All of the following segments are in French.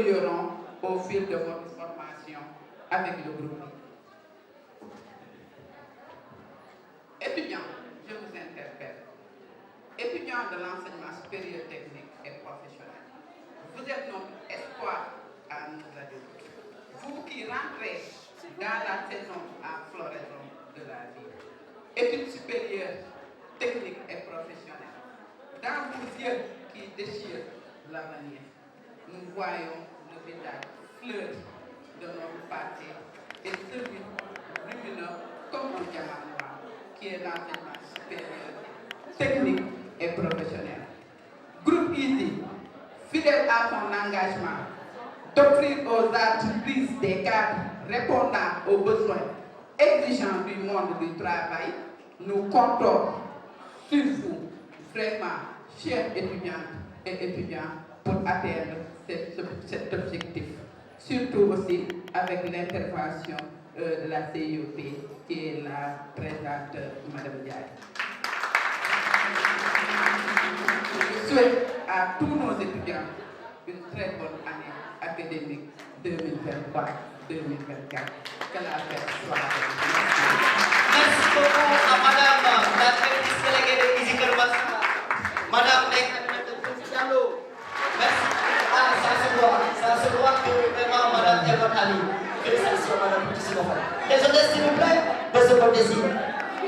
évolueront au fil de votre formation avec le groupe. Étudiants, je vous interpelle. Étudiants de l'enseignement supérieur technique et professionnel, vous êtes notre espoir à nous adultes. Vous qui rentrez dans la saison à floraison de la vie. Études supérieures, techniques et professionnelles. Dans vos yeux qui déchirent l'avenir, nous voyons le visage fleuri de notre parti et celui lumineux comme un diamant noir qui est l'enseignement supérieur, technique et professionnel. Groupe Easy, fidèle à son engagement d'offrir aux entreprises des cadres répondant aux besoins exigeants du monde du travail, nous comptons sur vous, vraiment, chers étudiantes et étudiants, pour atteindre cet objectif. Surtout aussi avec l'intervention de la CIOP qui est la présente Madame Diaye. Je souhaite à tous nos étudiants une très bonne année académique 2023-2024. Que la fête soit avec vous. Merci beaucoup à Madame la directrice déléguée de Easy Kerbassa, Madame Diallo. Merci. Ah, ça se voit que vraiment Madame Evan Ali. Félicitations Madame Petit Sylvain. Les hôtesses, s'il vous plaît, de ce côté-ci,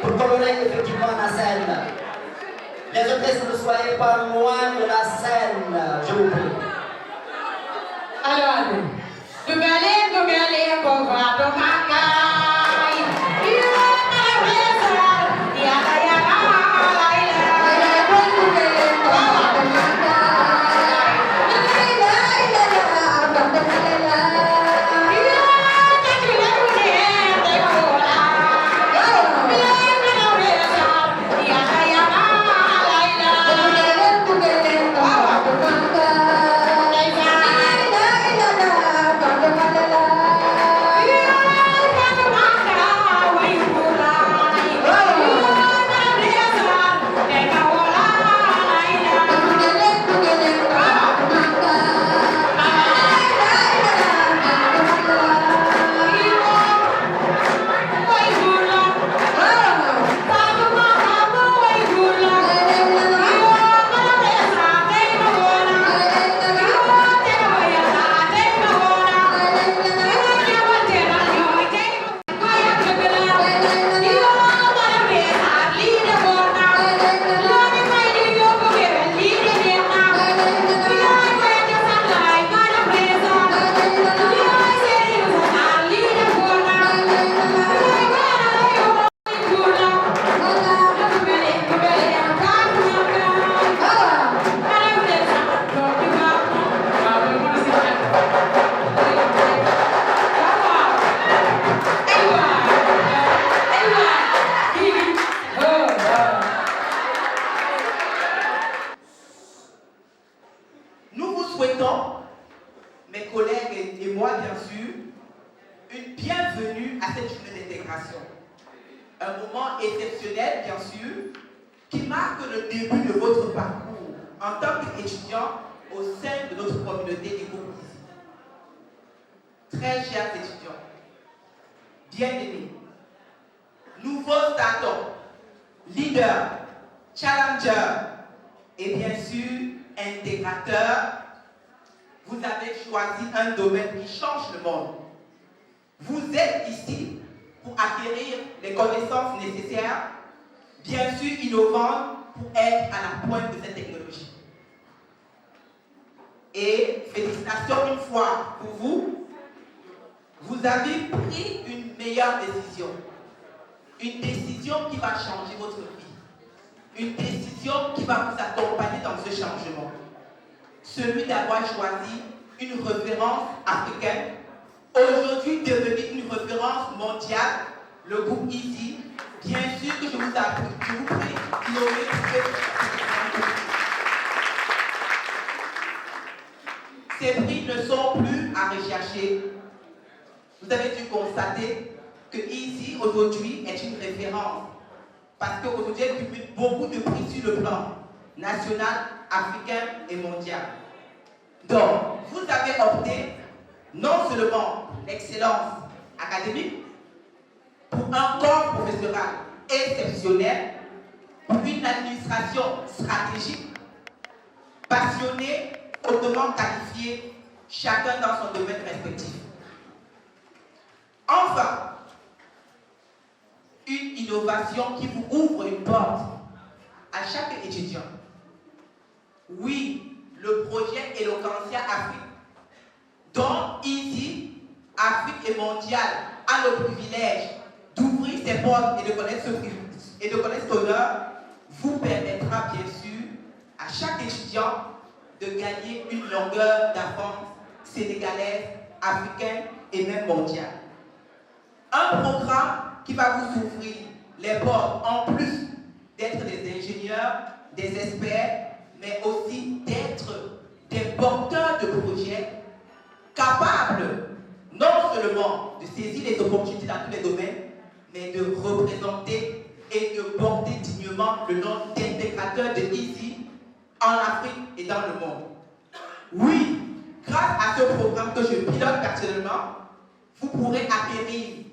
pour colorer effectivement la scène. Les hôtesses, ne soyez pas loin de la scène, je vous prie. Alors, Dumele, Bova, Domakai, Ces prix ne sont plus à rechercher. Vous avez dû constater que Easy aujourd'hui est une référence parce qu'aujourd'hui elle cumule beaucoup de prix sur le plan national, africain et mondial. Donc, vous avez opté non seulement pour l'excellence académique, pour un corps professoral exceptionnel, pour une administration stratégique, passionnée, hautement qualifiée, chacun dans son domaine respectif. Enfin, une innovation qui vous ouvre une porte à chaque étudiant. Oui, le projet Eloquentia Afrique, dont ici, Afrique et mondiale a le privilège d'ouvrir ses portes et de connaître cet honneur, vous permettra bien sûr à chaque étudiant de gagner une longueur d'avance sénégalaise, africaine et même mondiale. Un programme qui va vous ouvrir les portes en plus d'être des ingénieurs, des experts, mais aussi d'être des porteurs de projets capables non seulement de saisir les opportunités dans tous les domaines, mais de représenter et de porter dignement le nom d'intégrateur de ici, en Afrique et dans le monde. Oui, grâce à ce programme que je pilote personnellement, vous pourrez acquérir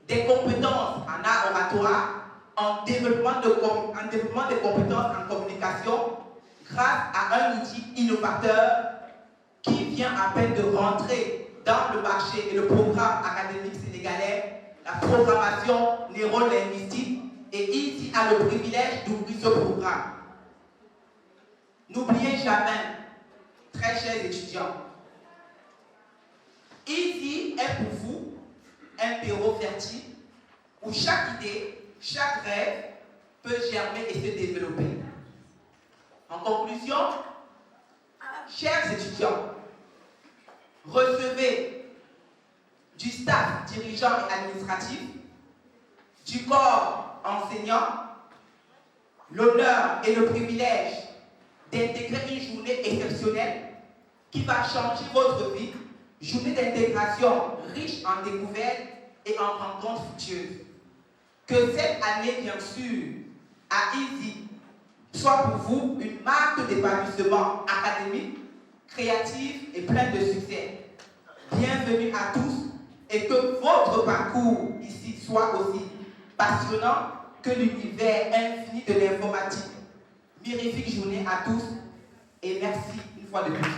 des compétences en art oratoire, en développement de compétences en communication, grâce à un outil innovateur qui vient à peine de rentrer dans le marché et le programme académique sénégalais, la programmation neurolinguistique, et ici a le privilège d'ouvrir ce programme. N'oubliez jamais, très chers étudiants, ici est pour vous un terreau fertile où chaque idée, chaque rêve peut germer et se développer. En conclusion, chers étudiants, recevez du staff dirigeant et administratif, du corps enseignant, l'honneur et le privilège d'intégrer une journée exceptionnelle qui va changer votre vie, journée d'intégration riche en découvertes et en rencontres fructueuses. Que cette année, bien sûr, à Easy, soit pour vous une marque d'épanouissement académique, créatif et plein de succès. Bienvenue à tous et que votre parcours ici soit aussi passionnant que l'univers infini de l'informatique. Mirifique journée à tous et merci une fois de plus.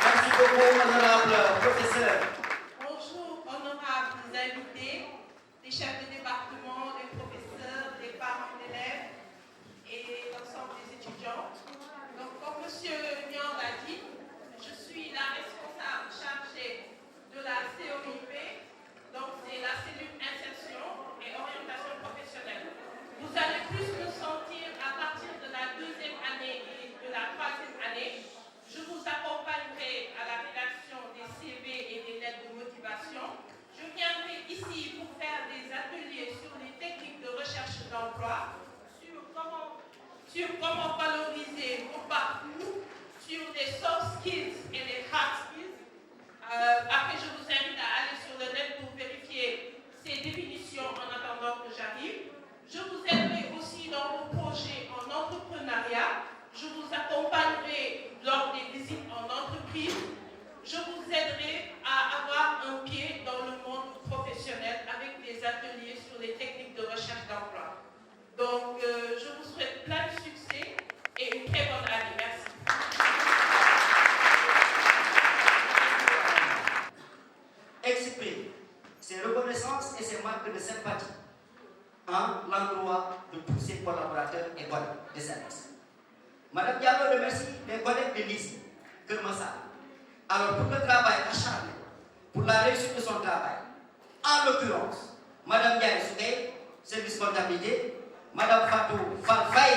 Merci beaucoup, honorable professeur. Bonjour, honorables invités, les chefs de département, les professeurs, les parents d'élèves et l'ensemble des étudiants. Donc, comme M. Niang l'a dit, je suis la responsable chargée de la COIP, donc c'est la cellule insertion et orientation professionnelle. Vous allez plus me sentir à partir de la deuxième année et de la troisième année. Je vous accompagnerai à la rédaction des CV et des lettres de motivation. Je viendrai ici pour faire des ateliers sur les techniques de recherche d'emploi, sur comment valoriser vos parcours, sur les soft skills et les hard skills. Après, je vous invite à aller sur le net pour vérifier ces définitions en attendant que j'arrive. Je vous aiderai aussi dans vos projets en entrepreneuriat. Je vous accompagnerai lors des visites en entreprise. Je vous aiderai à avoir un pied dans le monde professionnel avec des ateliers sur les techniques de recherche d'emploi. Donc, je vous souhaite plein de succès et une très bonne année. Merci. Exprimer ses reconnaissances et ses marques de sympathie en l'endroit de tous ses collaborateurs et collègues de service. Madame Diallo remercie les collègues de l'ISI, Kermassa. Alors, pour le travail acharné, pour la réussite de son travail, en l'occurrence, Madame Diallo Soukey, service comptabilité, Madame Fatou Falfaï,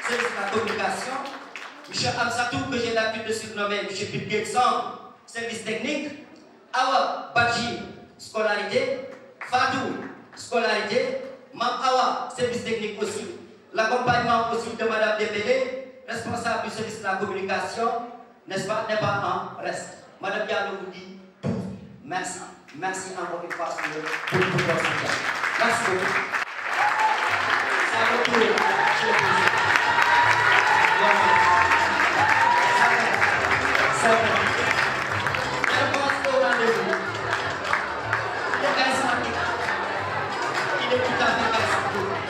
service de la communication, M. Amsatou, que j'ai l'habitude de surnommer M. Pitgetson, service technique, Awa Badji, scolarité, Fatou, scolarité, Mam Awa, service technique aussi, l'accompagnement aussi de Madame Dembélé, responsable du service de la communication, n'est-ce pas, n'est pas en reste. Madame Diallo vous dit tout. Merci. Merci encore une fois pour tout votre soutien. Merci beaucoup. Ça retourne. Merci. Elle pense au rendez-vous. Il est charismatique. Il est tout à fait charismatique.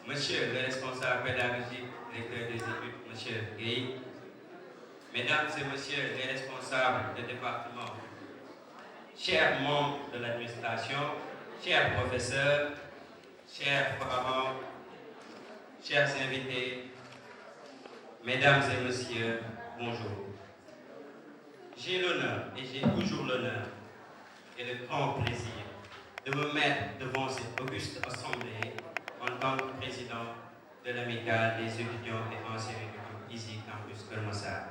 Monsieur le responsable pédagogique, directeur des études, Monsieur Guy, Mesdames et Messieurs les responsables des départements, chers membres de l'administration, chers professeurs, chers parents, chers invités, Mesdames et Messieurs, bonjour. J'ai l'honneur, et j'ai toujours l'honneur, et le grand plaisir de me mettre devant cette auguste assemblée en tant que président de l'amicale des étudiants et anciens étudiants ISI Campus Keur Massar.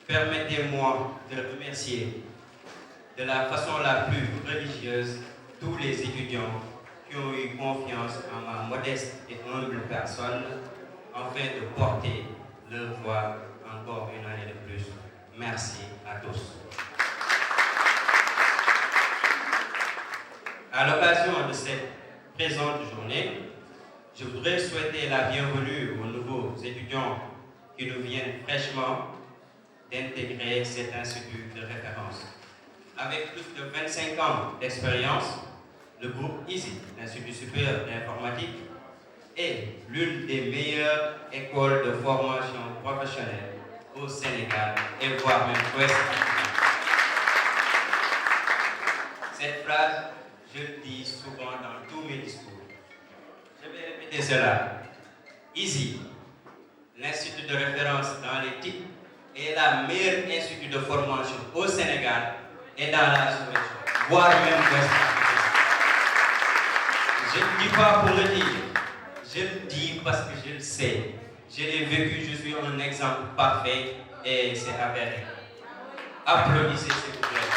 Permettez-moi de remercier de la façon la plus religieuse tous les étudiants qui ont eu confiance en ma modeste et humble personne afin de porter leur voix encore une année de plus. Merci à tous. À l'occasion de cette présente journée, je voudrais souhaiter la bienvenue aux nouveaux étudiants qui nous viennent fraîchement d'intégrer cet institut de référence. Avec plus de 25 ans d'expérience, le groupe ISI, l'Institut supérieur d'informatique, est l'une des meilleures écoles de formation professionnelle au Sénégal et voire même ouest. Cette phrase, je le dis souvent dans tous mes discours. Je vais répéter cela. ISI, l'Institut de référence dans les TIC, est la meilleure institut de formation au Sénégal et dans la sous-région, voire même ouest. Je ne dis pas pour le dire, je le dis parce que je le sais. Je l'ai vécu, je suis un exemple parfait et c'est avéré. Applaudissez s'il vous plaît.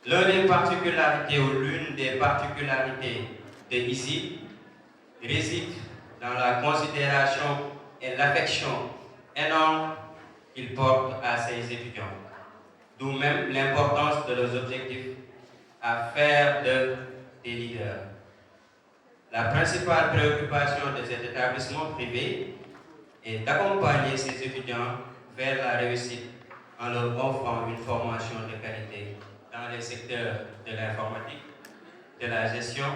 L'une des particularités de ISI réside dans la considération et l'affection énorme qu'il porte à ses étudiants. D'où même l'importance de leurs objectifs à faire d'eux des leaders. La principale préoccupation de cet établissement privé est d'accompagner ses étudiants vers la réussite en leur offrant une formation de qualité dans les secteurs de l'informatique, de la gestion,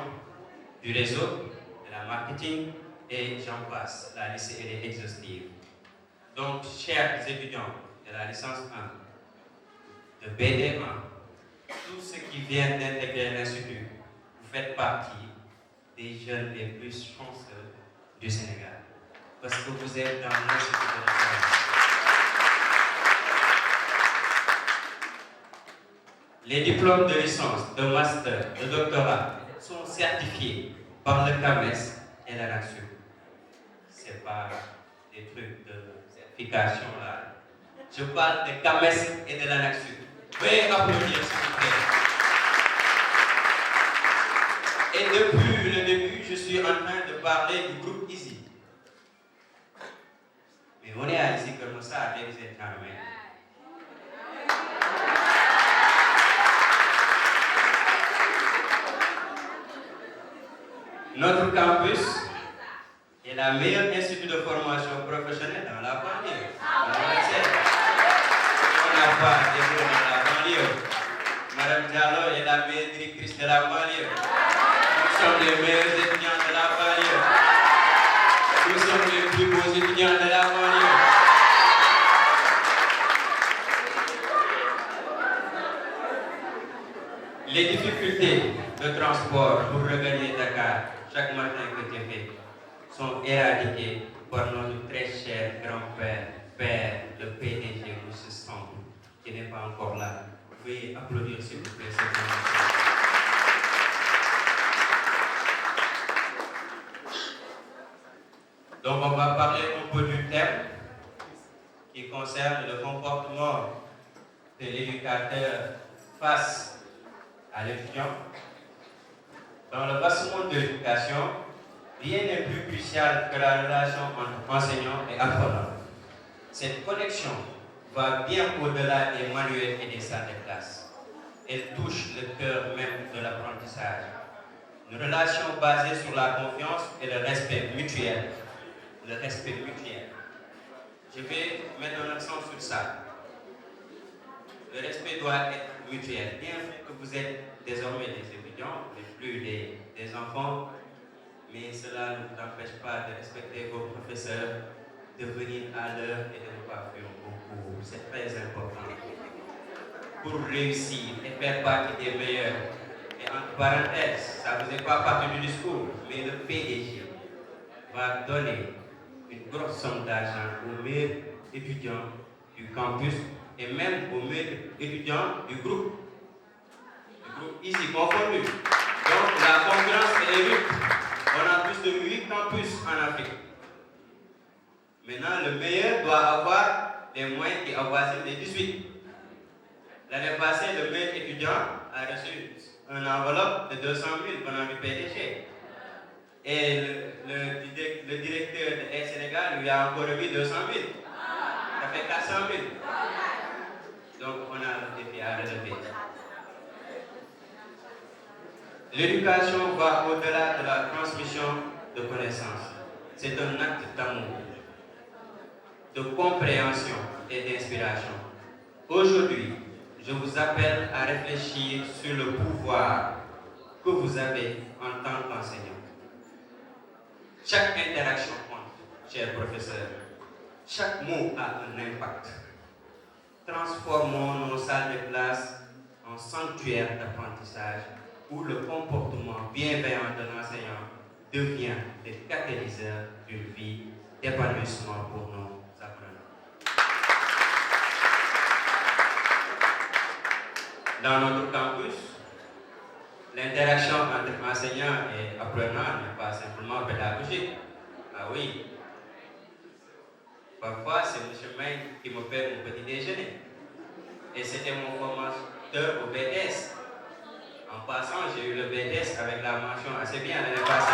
du réseau, de la marketing et j'en passe. La liste est exhaustive. Donc, chers étudiants de la licence 1, de BD1, tous ceux qui viennent d'intégrer l'Institut, vous faites partie des jeunes les plus chanceux du Sénégal. Parce que vous êtes dans l'Institut de référence. Les diplômes de licence, de master, de doctorat sont certifiés par le CAMES et la NACSU. Ce n'est pas des trucs de certification là. Je parle de CAMES et de la NACSU. Veuillez applaudir s'il vous plaît. Et depuis le début, je suis en train de parler du groupe ISI. Mais on est à ISI comme ça, ladies and gentlemen. Notre campus est la meilleure institut de formation professionnelle dans la banlieue. On n'a pas d'école dans la banlieue. Madame Diallo est la meilleure directrice de la banlieue. Nous sommes les meilleurs étudiants de la banlieue. Nous sommes les plus beaux étudiants de la banlieue. Les difficultés de transport pour regagner Dakar chaque matin que Dieu fait sont éradiqués par notre très cher grand-père, père, le PDG, M. Sambou, qui n'est pas encore là. Veuillez applaudir s'il vous plaît ce grand-père. Donc on va parler un peu du thème qui concerne le comportement de l'éducateur face à l'étudiant. Dans le vaste monde de l'éducation, rien n'est plus crucial que la relation entre enseignant et apprenant. Cette connexion va bien au-delà des manuels et des salles de classe. Elle touche le cœur même de l'apprentissage. Une relation basée sur la confiance et le respect mutuel. Le respect mutuel. Je vais mettre un accent sur ça. Le respect doit être mutuel. Bien que vous êtes désormais des étudiants, et plus des enfants, mais cela ne vous empêche pas de respecter vos professeurs, de venir à l'heure et de ne pas fuir vos cours. C'est très important. Pour réussir et faire partie des meilleurs. Et entre parenthèses, ça ne faisait pas partie du discours, mais le PDG va donner une grosse somme d'argent aux meilleurs étudiants du campus et même aux meilleurs étudiants du groupe ici confondu. Donc la concurrence est rude. On a plus de 8 campus en Afrique. Maintenant, le meilleur doit avoir des moyens qui avoisinent les 18. L'année passée, le meilleur étudiant a reçu une enveloppe de 200 000 venant du PDG. Et le directeur de Air Sénégal lui a encore remis 200 000. Ça fait 400 000. Donc on a le défi à relever. L'éducation va au-delà de la transmission de connaissances. C'est un acte d'amour, de compréhension et d'inspiration. Aujourd'hui, je vous appelle à réfléchir sur le pouvoir que vous avez en tant qu'enseignant. Chaque interaction compte, chers professeurs. Chaque mot a un impact. Transformons nos salles de classe en sanctuaires d'apprentissage où le comportement bienveillant de l'enseignant devient le catalyseur d'une vie d'épanouissement pour nos apprenants. Dans notre campus, l'interaction entre enseignants et apprenants n'est pas simplement pédagogique. Ah oui. Parfois, c'est M. May qui me fait mon petit déjeuner. Et c'était mon formateur au BTS. En passant, j'ai eu le BTS avec la mention assez bien l'année passée.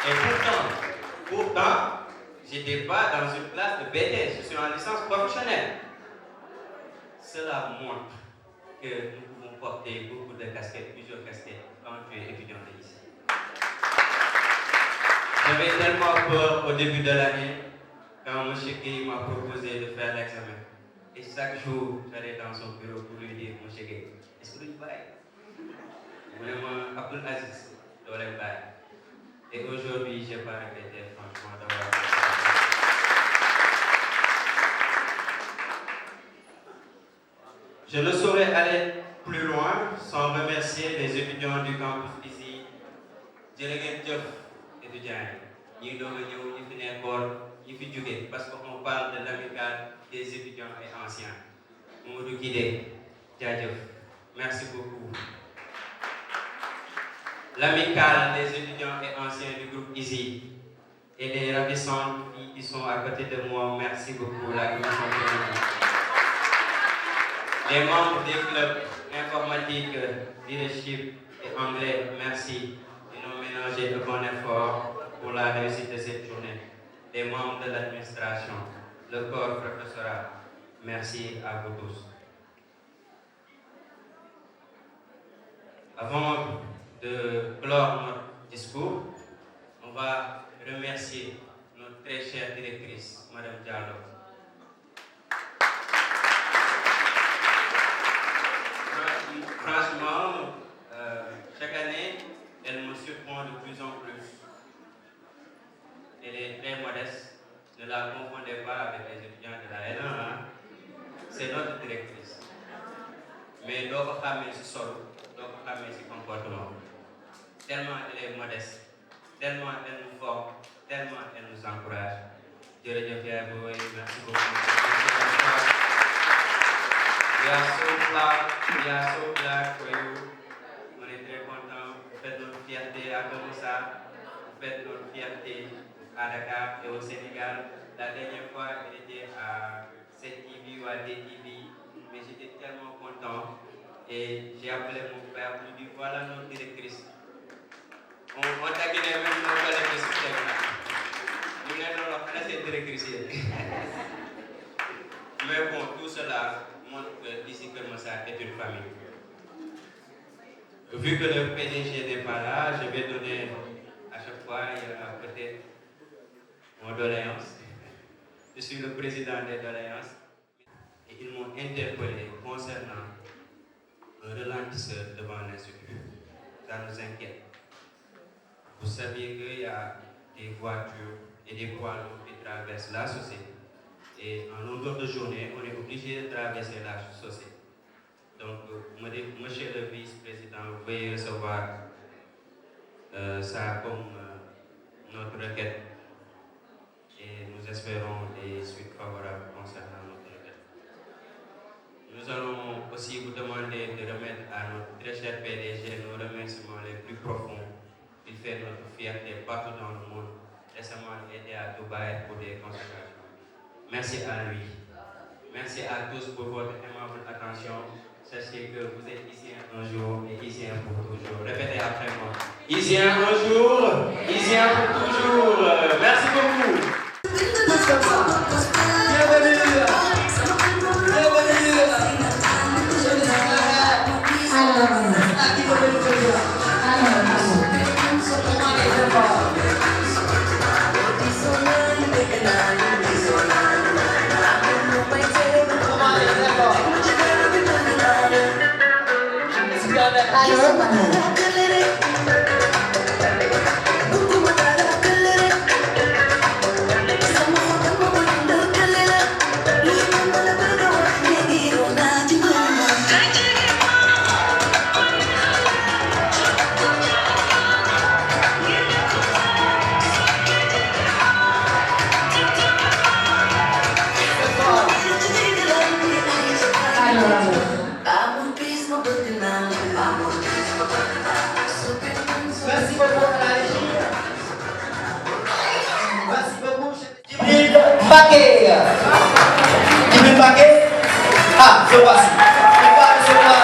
Et pourtant, je n'étais pas dans une classe de BTS. Je suis en licence professionnelle. Cela montre que nous pouvons porter beaucoup de casquettes, plusieurs casquettes, quand tu es étudiant ici. J'avais tellement peur au début de l'année, quand M. Gueye m'a proposé de faire l'examen. Et chaque jour, j'allais dans son bureau pour lui dire, M. Gueye, est-ce que tu bailles? Vraiment, Abdul Aziz, je vais bailler. Et aujourd'hui, je n'ai pas regretté franchement d'avoir fait ça. Je ne saurais aller plus loin sans remercier les étudiants du campus ici. Étudiants, ñi doog a ñëw ñi fi nekkoon ñi fi jóge parce qu'on parle de l'amicale des étudiants et anciens. Mamadou Guidé, jaajëf, merci beaucoup. L'amicale des étudiants et anciens du groupe ISI et les ravissantes filles qui sont à côté de moi, merci beaucoup. La commission féminine. Les membres des clubs informatiques, leadership et anglais, merci. Ils ont ménagé de bon effort pour la réussite de cette journée. Les membres de l'administration, le corps professoral, merci à vous tous. Avant de clore notre discours, on va remercier notre très chère directrice, Mme Diallo. Franchement, chaque année, elle me surprend de plus en plus. Elle est très modeste. Ne la confondez pas avec les étudiants de la L1. Hein? C'est notre directrice. Mais d'autres femmes, c'est solo. D'autres femmes, c'est comportement. tellement elle est modeste, tellement elle nous forme, tellement elle nous encourage. Merci beaucoup. We are so glad for you. On est très contents. Vous faites notre fierté à Kamoussa, vous faites notre fierté à Dakar et au Sénégal. La dernière fois, elle était à CTV ou à DTV, mais j'étais tellement content. Et j'ai appelé mon père pour lui dire voilà notre directrice. On taquinait même nos collègues de système. Nous n'avons pas cette directrice. Mais bon, tout cela montre que ici Keur Massar est une famille. Vu que le PDG n'est pas là, je vais donner à chaque fois, il y a peut-être mon doléance. Je suis le président des doléances. Et ils m'ont interpellé concernant un ralentisseur devant l'Institut. Ça nous inquiète. Vous saviez qu'il y a des voitures et des poids lourds qui traversent la société. Et en longueur de journée, on est obligé de traverser la société. Donc, monsieur le vice-président, vous veuillez recevoir ça comme notre requête. Et nous espérons des suites favorables concernant notre requête. Nous allons aussi vous demander de remettre à notre très cher PDG nos remerciements les plus profonds. Il fait notre fierté partout dans le monde. Récemment, il était à Dubaï pour des consultations. Merci à lui. Merci à tous pour votre aimable attention. Sachez que vous êtes ici un jour et ici pour toujours. Répétez après moi. Ici un jour, ici pour toujours. Merci beaucoup. Merci beaucoup à la régie. Merci beaucoup, Djibril Mbacké. Djibril Mbacké. Ah, je voici. Je vais recevoir.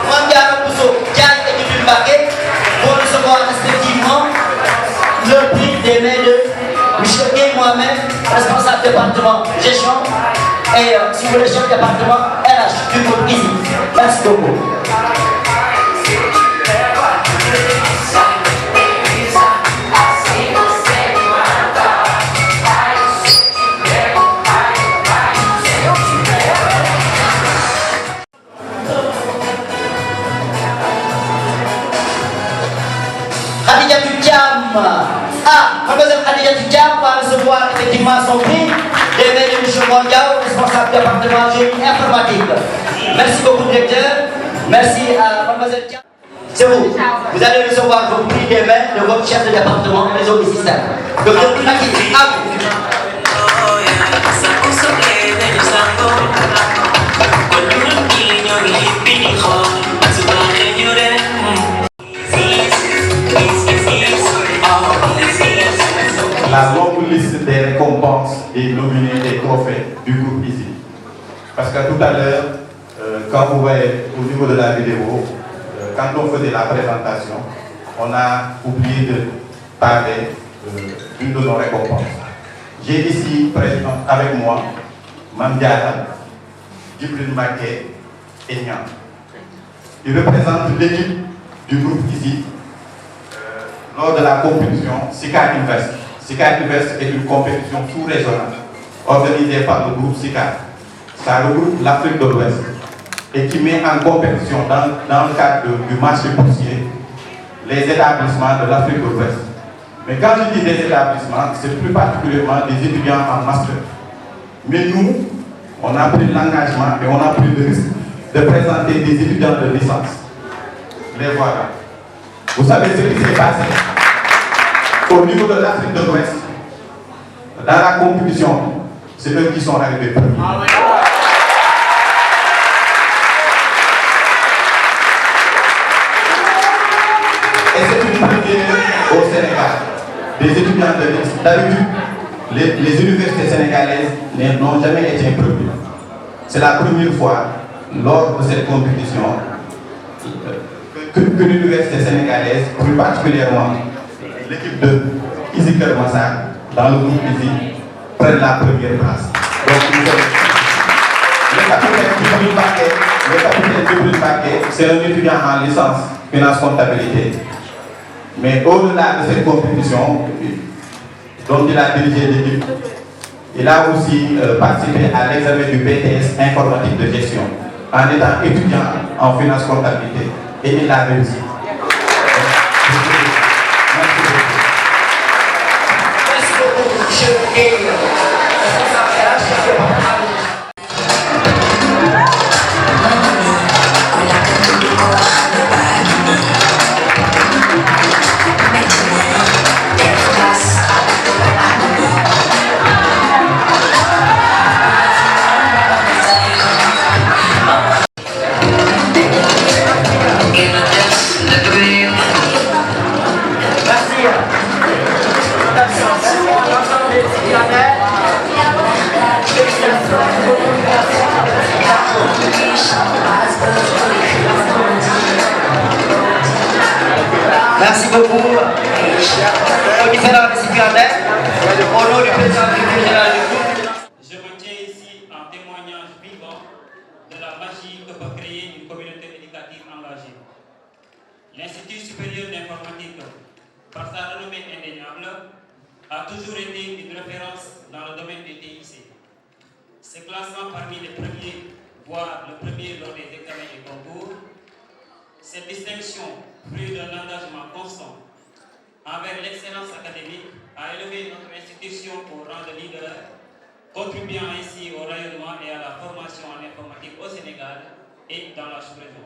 Mandiara Bousso, Diagne et Djibril Mbacké vont recevoir respectivement le prix des mains de Michel Gueye, moi-même, responsable département gestion. Et sous le chef département RH du groupe ISI. Merci beaucoup. Khadija Thiam. Ah, mademoiselle Khadija Thiam va recevoir effectivement son prix. Des mains de M. Mondial, responsable département génie informatique. Merci beaucoup, directeur. Merci à mademoiselle Thiam. C'est vous. Vous allez recevoir vos prix des mains de votre chef de département réseau des systèmes. Docteur Pinaki, à vous. La longue liste des récompenses et nominés des trophées du groupe ici. Parce que tout à l'heure, quand vous voyez au niveau de la vidéo, quand on faisait la présentation, on a oublié de parler d'une de nos récompenses. J'ai ici présent avec moi Mandiara, Djibril Mbacké et Niang. Ils représentent l'équipe du groupe ici lors de la compétition SICA Invest. SICA Invest est une compétition sous-régionale organisée par le groupe SICA. Ça regroupe l'Afrique de l'Ouest et qui met en compétition dans le cadre du marché boursier les établissements de l'Afrique de l'Ouest. Mais quand je dis des établissements, c'est plus particulièrement des étudiants en master. Mais nous, on a pris l'engagement et on a pris le risque de présenter des étudiants de licence. Les voilà. Vous savez ce qui s'est passé au niveau de l'Afrique de l'Ouest. Dans la compétition, c'est eux qui sont arrivés premiers. Et c'est une première au Sénégal. Des étudiants de d'habitude, les universités sénégalaises n'ont jamais été premiers. C'est la première fois lors de cette compétition que l'université sénégalaise, plus particulièrement l'équipe de Izi Kermassar, dans le groupe Izi, prenne la première place. Donc, le capitaine Djibril Baké, c'est un étudiant en licence finance comptabilité. Mais au-delà de cette compétition, dont il a dirigé l'équipe, il a aussi participé à l'examen du BTS informatique de gestion en étant étudiant en finance comptabilité. Et il l'a réussi. Merci beaucoup, monsieur Gueye. Merci beaucoup. Aux différents récipiendaires, au nom du président général du groupe. Je me tiens ici en témoignage vivant de la magie que peut créer une communauté éducative engagée. L'Institut supérieur d'informatique, par sa renommée indéniable, a toujours été une référence dans le domaine des TIC. Se classant parmi les premiers, voire le premier lors des examens et concours, cette distinction, fruit d'un engagement constant envers l'excellence académique, a élevé notre institution au rang de leader, contribuant ainsi au rayonnement et à la formation en informatique au Sénégal et dans la sous-région.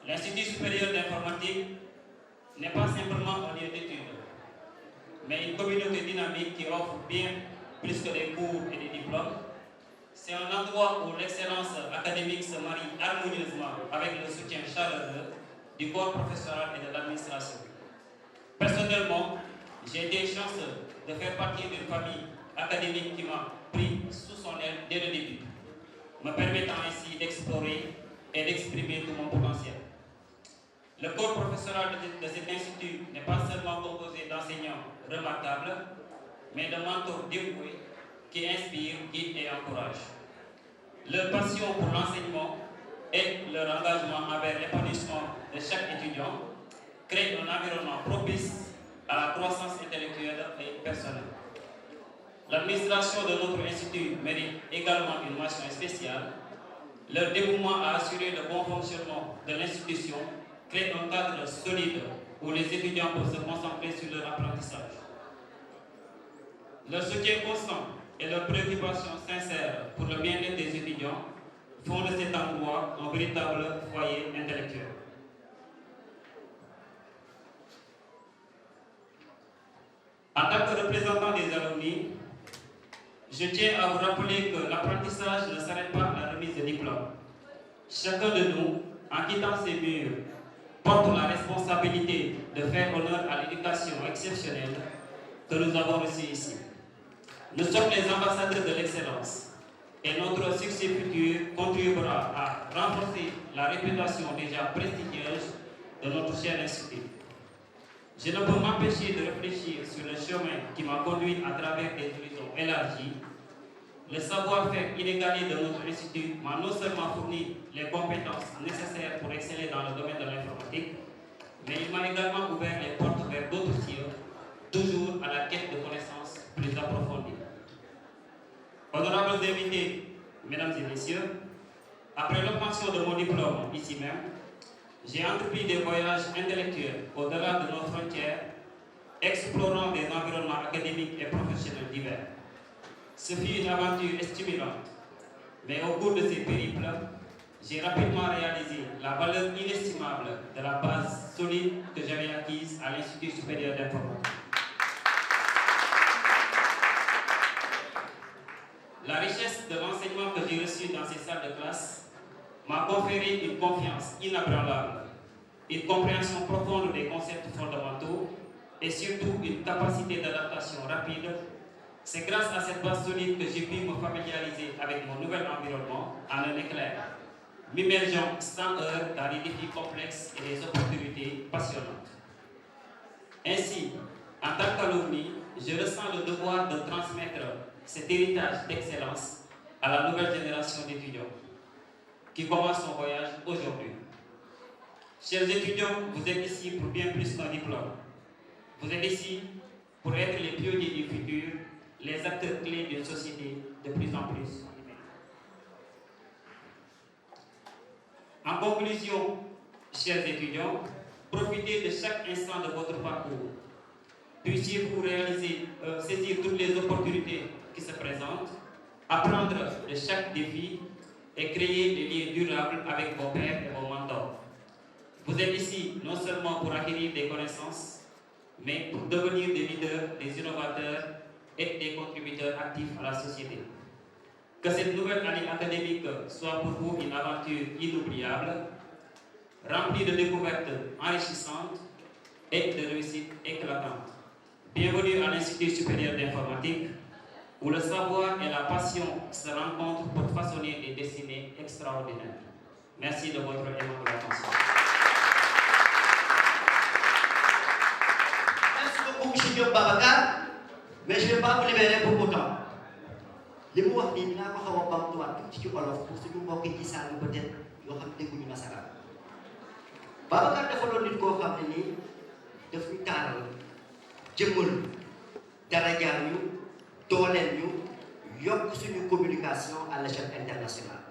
L'Institut supérieur d'informatique n'est pas simplement un lieu d'études, mais une communauté dynamique qui offre bien plus que des cours et des diplômes. C'est un endroit où l'excellence académique se marie harmonieusement avec le soutien chaleureux du corps professoral et de l'administration. Personnellement, j'ai été chanceux de faire partie d'une famille académique qui m'a pris sous son aile dès le début, me permettant ainsi d'explorer et d'exprimer tout mon potentiel. Le corps professoral de cet institut n'est pas seulement composé d'enseignants remarquables, mais de mentors dévoués qui inspirent, guident et encouragent. Leur passion pour l'enseignement et leur engagement envers l'épanouissement de chaque étudiant créent un environnement propice à la croissance intellectuelle et personnelle. L'administration de notre institut mérite également une mention spéciale. Leur dévouement à assurer le bon fonctionnement de l'institution crée un cadre solide où les étudiants peuvent se concentrer sur leur apprentissage. Leur soutien constant et leur préoccupation sincère pour le bien-être des étudiants font de cet endroit un véritable foyer intellectuel. En tant que représentant des alumni, je tiens à vous rappeler que l'apprentissage ne s'arrête pas à la remise de diplôme. Chacun de nous, en quittant ces murs, porte la responsabilité de faire honneur à l'éducation exceptionnelle que nous avons reçue ici. Nous sommes les ambassadeurs de l'excellence et notre succès futur contribuera à renforcer la réputation déjà prestigieuse de notre cher institut. Je ne peux m'empêcher de réfléchir sur le chemin qui m'a conduit à travers des horizons élargis. Le savoir-faire inégalé de notre institut m'a non seulement fourni les compétences nécessaires pour exceller dans le domaine de l'informatique, mais il m'a également ouvert les portes vers d'autres cieux, toujours à la quête de connaissances plus approfondies. Honorables invités, mesdames et messieurs, après l'obtention de mon diplôme ici même, j'ai entrepris des voyages intellectuels au-delà de nos frontières, explorant des environnements académiques et professionnels divers. Ce fut une aventure stimulante, Mais au cours de ces périples, j'ai rapidement réalisé la valeur inestimable de la base solide que j'avais acquise à l'Institut supérieur d'informatique. La richesse de l'enseignement que j'ai reçu dans ces salles de classe m'a conféré une confiance inébranlable, une compréhension profonde des concepts fondamentaux et surtout une capacité d'adaptation rapide. C'est grâce à cette base solide que j'ai pu me familiariser avec mon nouvel environnement en un éclair, m'immergeant sans heurts dans des défis complexes et des opportunités passionnantes. Ainsi, en tant qu'alumni, je ressens le devoir de transmettre cet héritage d'excellence à la nouvelle génération d'étudiants qui commence son voyage aujourd'hui. Chers étudiants, vous êtes ici pour bien plus qu'un diplôme. Vous êtes ici pour être les pionniers du futur, les acteurs clés d'une société de plus en plus numérique. En conclusion, chers étudiants, profitez de chaque instant de votre parcours. Puissiez-vous saisir toutes les opportunités qui se présentent, apprendre de chaque défi et créer des liens durables avec vos pairs et vos mentors. Vous êtes ici non seulement pour acquérir des connaissances, mais pour devenir des leaders, des innovateurs et des contributeurs actifs à la société. Que cette nouvelle année académique soit pour vous une aventure inoubliable, remplie de découvertes enrichissantes et de réussites éclatantes. Bienvenue à l'Institut supérieur d'informatique, où le savoir et la passion se rencontrent pour façonner des destinées extraordinaires. Merci de votre aimable attention. Merci beaucoup, M. Diop Babacar, mais je ne vais pas vous libérer pour autant. li mu wax nii dinaa ko xaw a bamtuwaat tuuti ci olof pour suñu mbokk yi ci saal bi peut-être yoo xam ne dégguñu nasaraan. Babacar dafa doon nit koo xam ne nii daf ñu taaral jëmmal darajaal ñu dooleel ñu yokk suñu communication à l'échelle internationale.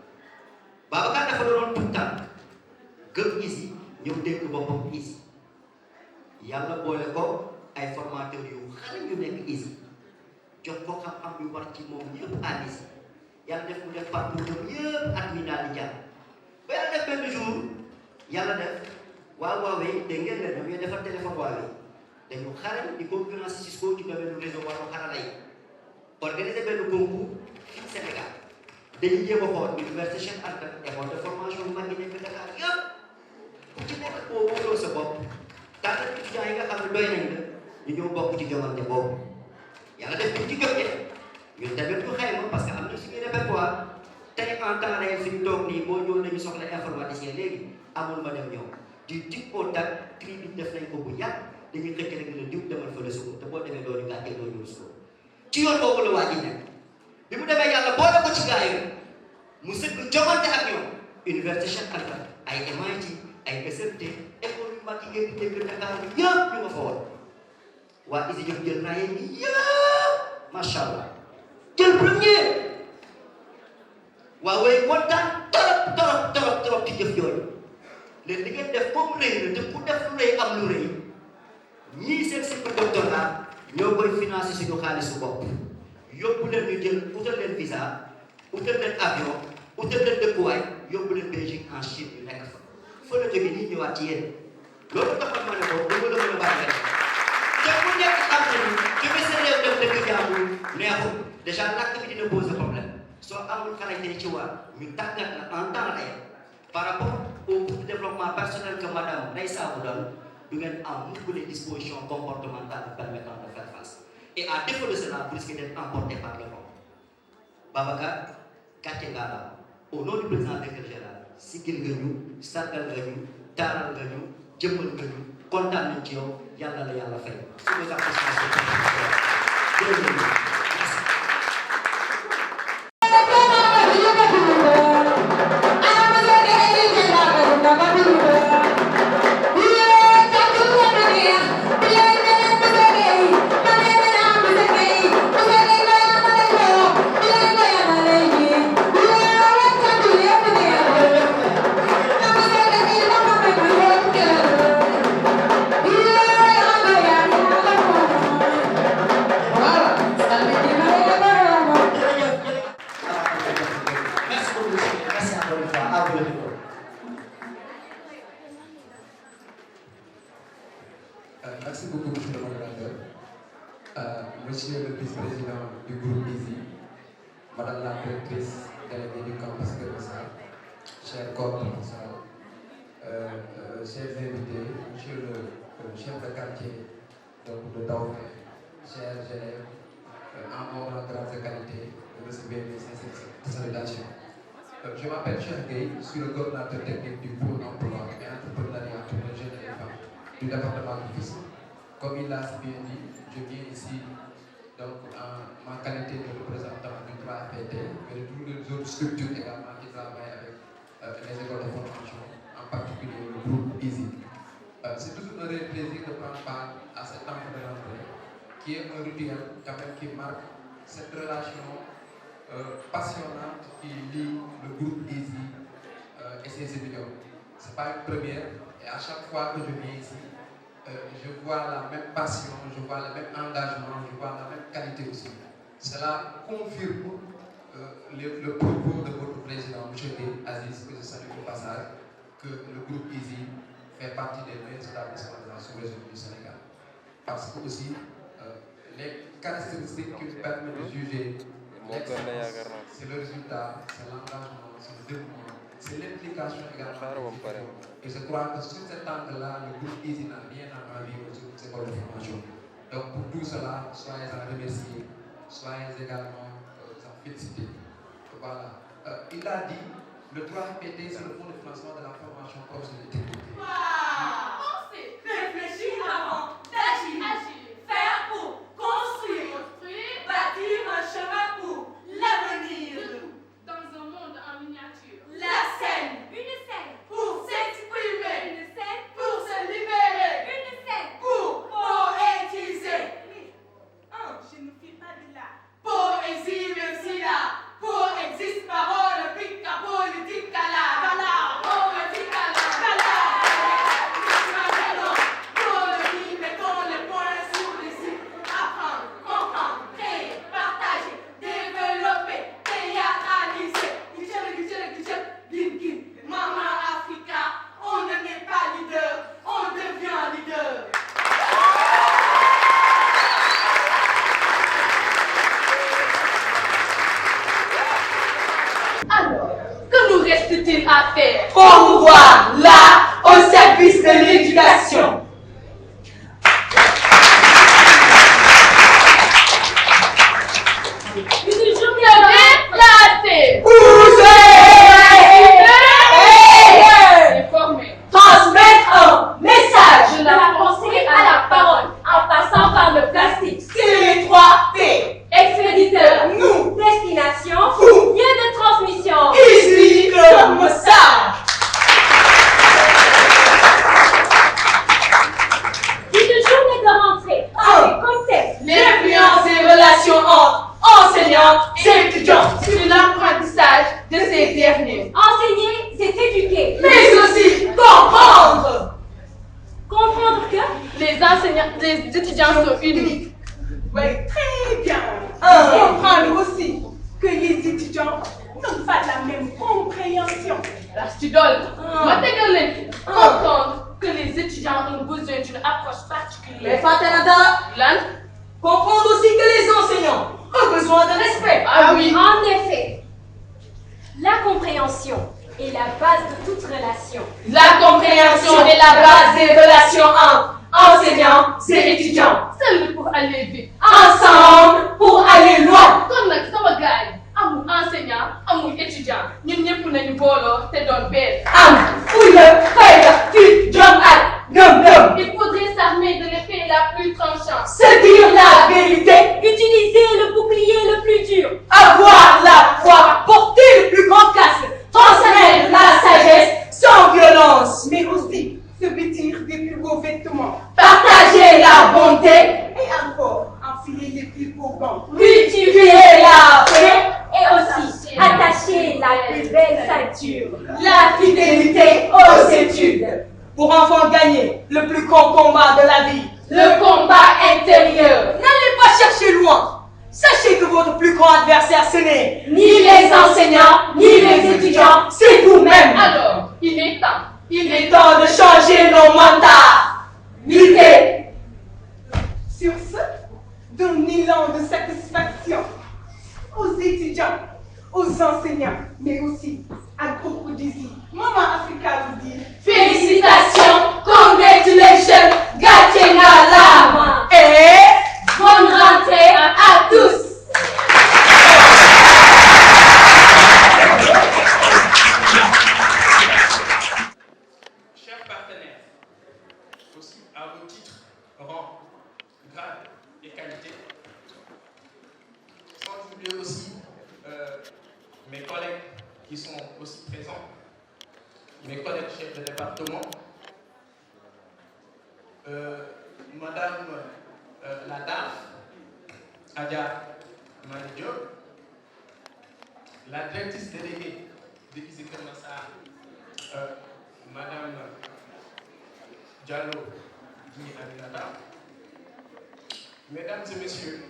Babacar dafa doon tout temps gëm ISI ñëw dégg boppam ISI yàlla boole ko ay formateurs yu xale yu nekk ISI jox ko xam-xam yu war ci moom yëpp à ISI yàlla def mu def parcours ñoom yëpp at mi daal di jàll ba yàlla def benn jour yàlla def waa Huawei te ngeen leen ñoom defar téléphone Huawei dañu xarañ di concurrence Cisco ci domaine réseau wàllu xarala yi organiser benn concours fii Sénégal dañuy jéem a xool université Cheikh Anta école de formation bu mag yi nekk Dakar yëpp ku ci nekk boo wóoloo sa bopp tànn étudiants yi nga xam ne doy nañ la ñu ñëw bokk ci joŋante boobu yàlla def ñu ci jotee ñun tamit ñu xayma parce que am na suñu répertoire tey en temps réel fi ñu toog nii boo ñëw nañu soxla informaticien léegi amul ma dem ñëw di tig au tak tri bi def nañ ko bu yàgg dañuy xëcc rek ne diw demal fa la suko te boo demee doo ñu gàccee doo ñu suko ci yoon boobu la waa ji nekk bi mu demee yàlla boole ko ci gaa yi mu sëgg joŋante ak ñoom université Cheikh Anta ay MIT ay SMT école yu mag yi ngeen di dégg Dakar bi yëpp ñu nga fa woon waa ISI jóg jël naa yéen ñi yëpp macha allah jël premier waa way kontaan torop ci jëf jooju léegi li ngeen def comme rëy na te ku def lu rëy am lu rëy ñii seen cycle doctorat ñoo koy financé suñu xaalisu bopp yóbbu leen ñu jël utal leen visa utal leen avion utal leen dëkkuwaay yóbbu leen Belgique en Chine yu nekk fa la jógee nii ñëwaat ci yéen loolu taxoon ma ne ko dama la mën a bàyyi rek te ku nekk xam na ni jóge sa réew def dëkk jàmbur neexul déjà làkk bi dina poser problème soo amul caractère ci waa ñu tàggat la en temps réel par rapport au développement personnel que madame Naïssa vous donne du ngeen am mukk les dispositions comportementales permettant de faire face et à défaut de cela vous risquez d'être emporté par le vent. Babacar gàcce ngaa la au nom du président directeur général sigil nga ñu sargal nga ñu taaral nga ñu jëmmal nga ñu kontaan nañ ci yow yàlla la yàlla fay suñu Wow, À vous de répondre. Merci beaucoup, monsieur le modérateur. Monsieur le vice-président du groupe EASY, madame la directrice déléguée du campus de Massar, chers co-professeurs, chers invités, monsieur le chef de quartier de Dauphin, chers élèves, en mon grade de qualité, recevez mes sincères salutations. Je m'appelle Cheikh Gueye, je suis le coordinateur technique du pôle emploi et entrepreneuriat pour les jeunes et les femmes du département de Fils. Comme il l'a si bien dit, je viens ici donc, en ma qualité de représentant du 3FPT, mais de toutes les autres structures également qui travaillent avec les écoles de formation, en particulier le groupe EASY. C'est toujours un réel plaisir de prendre part à cette temps de rentrée, qui est un rituel quand même qui marque cette relation passionnante qui lie le groupe EASY et ses étudiants. Ce n'est pas une première, et à chaque fois que je viens ici, je vois la même passion, je vois le même engagement, je vois la même qualité aussi. Cela confirme le propos de votre président, M. Aziz, que je salue au passage, que le groupe EASY fait partie des meilleurs établissements de la sous-région du Sénégal. Parce que aussi, les caractéristiques qui nous permettent de juger l'excellence, c'est le résultat, c'est l'engagement, c'est le développement, c'est l'implication également. Et je crois que sur cet angle-là, le groupe EASY n'a rien à envier sur ces écoles de formation. Donc pour tout cela, soyez en remerciés, soyez également en félicités. Voilà. Il a dit, le 3FPT, c'est le fonds de financement de la formation professionnelle technique. Pensez, réfléchir avant d'agir, faire pour construire, bâtir un chemin pour l'avenir. Dans un monde en miniature, la scène, une scène pour s'exprimer, une scène pour se libérer, une scène pour poétiser. Je ne fais pas de la poésie, même si la poésie parole, pica politique à la poétique à la mettons les points sur les sites, apprendre, comprendre, créer, partager, développer, théâtraliser, Maman Africa, on ne n'est pas leader, on devient leader. Alors, que nous reste-t-il à faire? Promouvoir l'art au service de l'éducation. Une journée déplacée. Transmettre un message de la pensée à la parole en passant par le plastique. C'est les 3 P. Expéditeur, nous. Destination, vous. Lieu de transmission, EASY comme ça. Une journée de rentrée avec comme thème l'influence des relations entre enseignants et étudiants sur l'apprentissage de ces derniers. Enseigner, c'est éduquer, mais aussi comprendre. Comprendre que les étudiants sont uniques. Oui, très bien. Comprendre aussi que les étudiants n'ont pas la même compréhension. La studole, comprendre que les étudiants ont besoin d'une approche particulière. Mais Fatanada, comprendre aussi que les enseignants ont besoin de respect. Ah oui. En effet, la compréhension est la base de toute relation. La compréhension est la base des relations entre enseignants et étudiants. Seul pour aller vite. Ensemble pour aller loin. Comme nag sama gaay amul enseignant, amul étudiant. Ñun ñëpp nañu booloo te doon benn. Fulla, fayda, fit, jom ak gëm-gëm. Il faudrait s'armer de l'épée la plus tranchante. Se dire la vérité. Utiliser le bouclier le plus dur. Avoir la foi. Porter le plus grand casque. Transmettre la sagesse sans violence. Mais aussi se vêtir des plus beaux vêtements. Partager la bonté. Et encore, enfiler les plus beaux gants. Cultiver la paix. Et aussi attacher la plus belle ceinture. La fidélité aux études. Pour enfin gagner le plus grand combat de la vie. Le combat intérieur. N'allez pas chercher loin. Sachez que votre plus grand adversaire, ce n'est ni les enseignants, ni les étudiants, c'est vous-même. Alors, il est temps. Il est temps de changer nos mandats. Luttez. Sur ce, d'un élan de satisfaction aux étudiants, aux enseignants, mais aussi à groupe d'ISI, Maman Africa vous dit Félicitations, congratulations, Gatchenga Lama. et Bonne rentrée à tous. Chers partenaires, aussi à vos titres, rang, grade et qualité, sans oublier aussi mes collègues qui sont aussi présents, mes collègues chefs de département, Madame la DAF, Adia Mandio, la directrice déléguée de ISI Keur Massar, Madame Diallo Guy Aminata, Mesdames et Messieurs,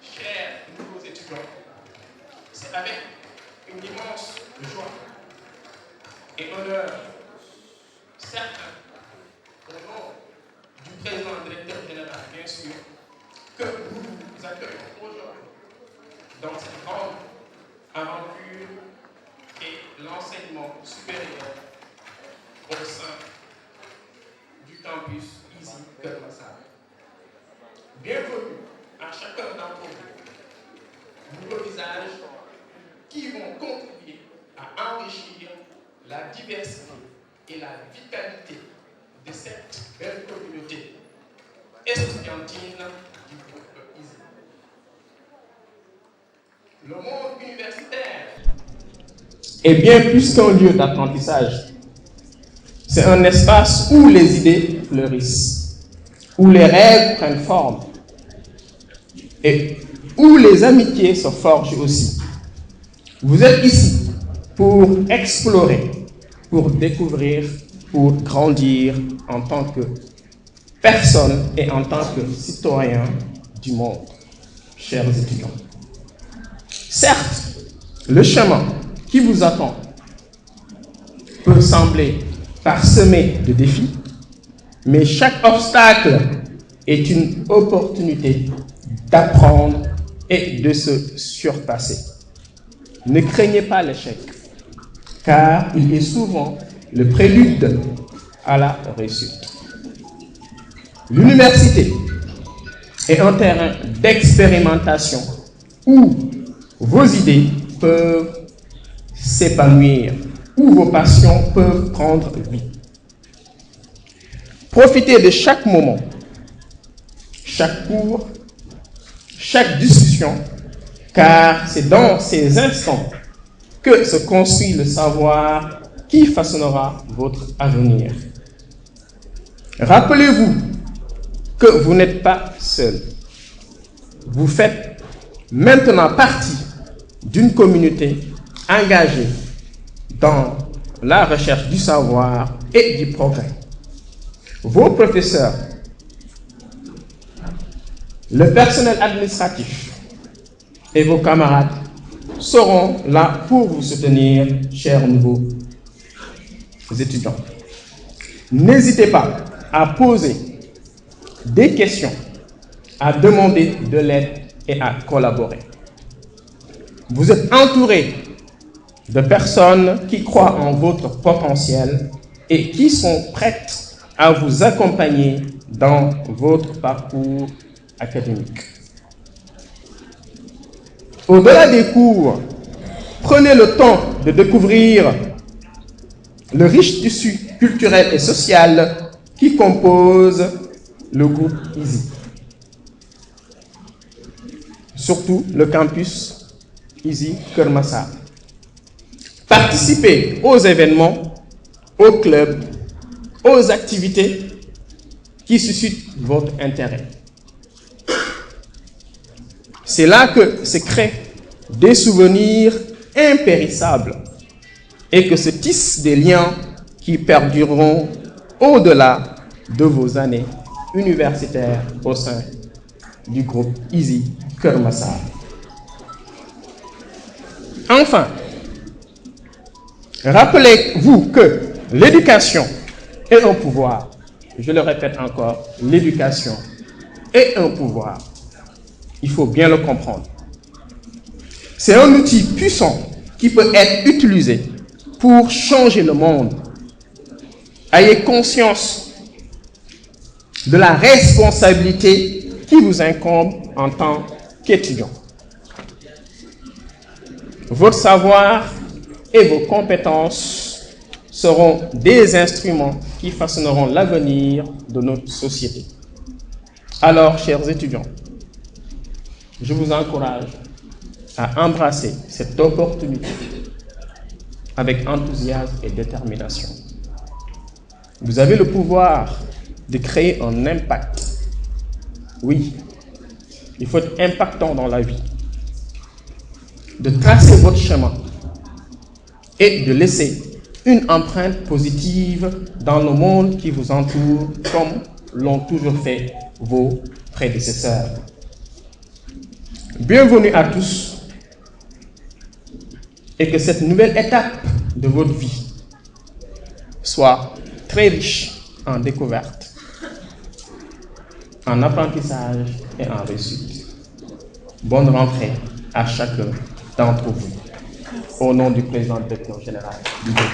chers nouveaux étudiants, c'est avec une immense joie et honneur, certes, au nom du président directeur général, bien sûr, que nous vous accueillons aujourd'hui dans cette grande aventure et l'enseignement supérieur au sein du campus ISI Keur Massar. Bienvenue à chacun d'entre vous, nouveaux visages qui vont contribuer à enrichir la diversité et la vitalité de cette belle communauté estudiantine du groupe ISI. Le monde universitaire est bien plus qu'un lieu d'apprentissage. C'est un espace où les idées fleurissent, où les rêves prennent forme et où les amitiés se forgent aussi. Vous êtes ici pour explorer, pour découvrir, pour grandir en tant que personne et en tant que citoyen du monde, chers étudiants. Certes, le chemin qui vous attend peut sembler parsemé de défis, mais chaque obstacle est une opportunité d'apprendre et de se surpasser. Ne craignez pas l'échec, car il est souvent le prélude à la réussite. L'université est un terrain d'expérimentation où vos idées peuvent s'épanouir, où vos passions peuvent prendre vie. Profitez de chaque moment, chaque cours, chaque discussion, car c'est dans ces instants que se construit le savoir qui façonnera votre avenir. Rappelez-vous que vous n'êtes pas seul. Vous faites maintenant partie d'une communauté engagée dans la recherche du savoir et du progrès. Vos professeurs, le personnel administratif et vos camarades seront là pour vous soutenir, chers nouveaux étudiants. N'hésitez pas à poser des questions, à demander de l'aide et à collaborer. Vous êtes entourés de personnes qui croient en votre potentiel et qui sont prêtes à vous accompagner dans votre parcours académique. Au-delà des cours, prenez le temps de découvrir le riche tissu culturel et social qui compose le groupe ISI. Surtout le campus ISI Keur Massar. Participez aux événements, aux clubs, aux activités qui suscitent votre intérêt. C'est là que se créent des souvenirs impérissables et que se tissent des liens qui perdureront au-delà de vos années universitaires au sein du groupe Easy Keur Massar. Enfin, rappelez-vous que l'éducation est un pouvoir. Je le répète encore, l'éducation est un pouvoir. Il faut bien le comprendre. C'est un outil puissant qui peut être utilisé pour changer le monde. Ayez conscience de la responsabilité qui vous incombe en tant qu'étudiant. Votre savoir et vos compétences seront des instruments qui façonneront l'avenir de notre société. Alors, chers étudiants, je vous encourage à embrasser cette opportunité avec enthousiasme et détermination. Vous avez le pouvoir de créer un impact. Oui, il faut être impactant dans la vie, de tracer votre chemin et de laisser une empreinte positive dans le monde qui vous entoure, comme l'ont toujours fait vos prédécesseurs. Bienvenue à tous et que cette nouvelle étape de votre vie soit très riche en découvertes, en apprentissage et en réussite. Bonne rentrée à chacun d'entre vous. Au nom du président directeur général du groupe.